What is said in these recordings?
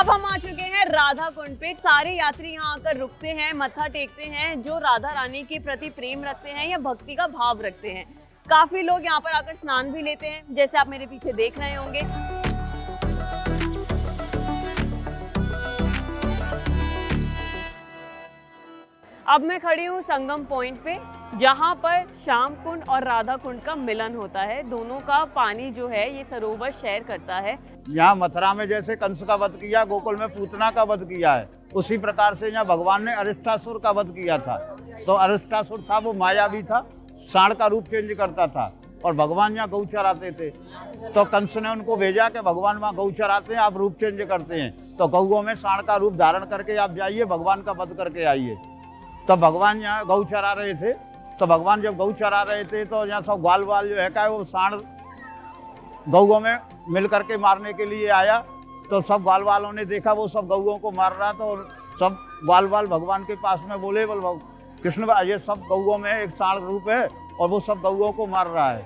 अब हम आ चुके हैं राधा कुंड पे। सारे यात्री यहाँ आकर रुकते हैं, मत्था टेकते हैं, जो राधा रानी के प्रति प्रेम रखते हैं या भक्ति का भाव रखते हैं। काफी लोग यहाँ पर आकर स्नान भी लेते हैं, जैसे आप मेरे पीछे देख रहे होंगे। अब मैं खड़ी हूँ संगम पॉइंट पे, जहाँ पर श्याम कुंड और राधा कुंड का मिलन होता है। दोनों का पानी जो है ये सरोवर शेयर करता है। यहाँ मथुरा में जैसे कंस का वध किया, गोकुल में पूतना का वध किया है, उसी प्रकार से यहाँ भगवान ने अरिष्टासुर का वध किया था। तो अरिष्टासुर था वो मायावी था, सांड का रूप चेंज करता था और भगवान यहाँ गौ चराते थे। तो कंस ने उनको भेजा कि भगवान वहाँ गौ चराते हैं, आप रूप चेंज करते हैं, तो गौओं में सांड का रूप धारण करके आप जाइए, भगवान का वध करके आइए। तो भगवान यहाँ गौ चरा रहे थे। तो भगवान जब गौ चरा रहे थे तो यहाँ सब ग्वाल वाल जो है क्या वो सांड गौओं में मिल करके मारने के लिए आया। तो सब ग्वाल वालों ने देखा वो सब गौओं को मार रहा था और सब ग्वाल वाल भगवान के पास में बोले, बोल कृष्ण ये सब गौओं में एक सांड रूप है और वो सब गौओं को मार रहा है।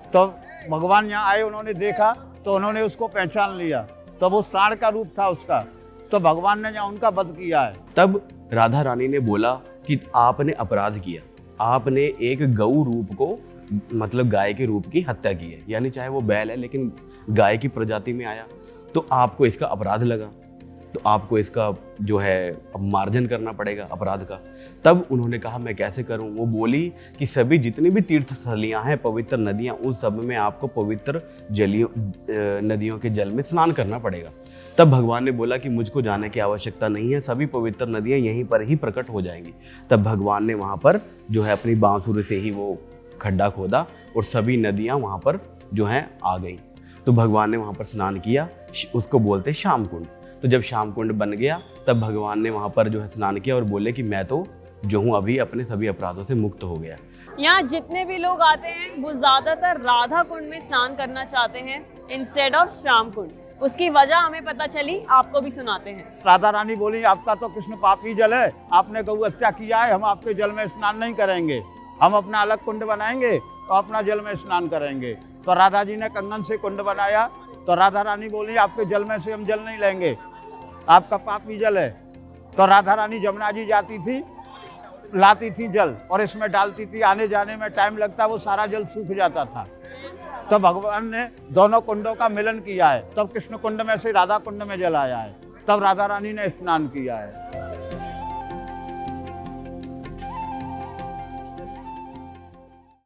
तो भगवान यहाँ आए, उन्होंने देखा तो उन्होंने उसको पहचान लिया, तो वो सांड का रूप था उसका। तो भगवान ने यहाँ उनका वध किया है। तब राधा रानी ने बोला कि आपने अपराध किया, आपने एक गौ रूप को मतलब गाय के रूप की हत्या की है, यानी चाहे वो बैल है लेकिन गाय की प्रजाति में आया, तो आपको इसका अपराध लगा, तो आपको इसका जो है मार्जन करना पड़ेगा अपराध का। तब उन्होंने कहा मैं कैसे करूं? वो बोली कि सभी जितनी भी तीर्थ स्थलियाँ हैं, पवित्र नदियाँ, उन सब में आपको पवित्र नदियों के जल में स्नान करना पड़ेगा। तब भगवान ने बोला कि मुझको जाने की आवश्यकता नहीं है, सभी पवित्र नदियाँ यहीं पर ही प्रकट हो जाएंगी। तब भगवान ने वहाँ पर जो है अपनी बांसुरी से ही वो खड्डा खोदा और सभी नदियाँ वहाँ पर जो हैं आ गई। तो भगवान ने वहाँ पर स्नान किया, उसको बोलते श्याम कुंड। तो जब श्याम कुंड बन गया तब भगवान ने वहाँ पर जो है स्नान किया और बोले कि मैं तो जो हूँ अभी अपने सभी अपराधों से मुक्त हो गया। यहाँ जितने भी लोग आते हैं वो ज्यादातर राधा कुंड में स्नान करना चाहते हैं इंस्टेड ऑफ श्याम कुंड। उसकी वजह हमें पता चली, आपको भी सुनाते हैं। राधा रानी बोली आपका तो कृष्ण पापी जल है, आपने गौ हत्या किया है, हम आपके जल में स्नान नहीं करेंगे, हम अपना अलग कुंड बनाएंगे तो अपना जल में स्नान करेंगे। तो राधा जी ने कंगन से कुंड बनाया। तो राधा रानी बोली आपके जल में से हम जल नहीं लेंगे, आपका पापी जल है। तो राधा रानी जमुना जी जाती थी, लाती थी जल और इसमें डालती थी, आने जाने में टाइम लगता, वो सारा जल सूख जाता था। तो भगवान ने दोनों कुंडों का मिलन किया है, तब कृष्ण कुंड में से राधा कुंड में जल आया है, तब राधा रानी ने स्नान किया है।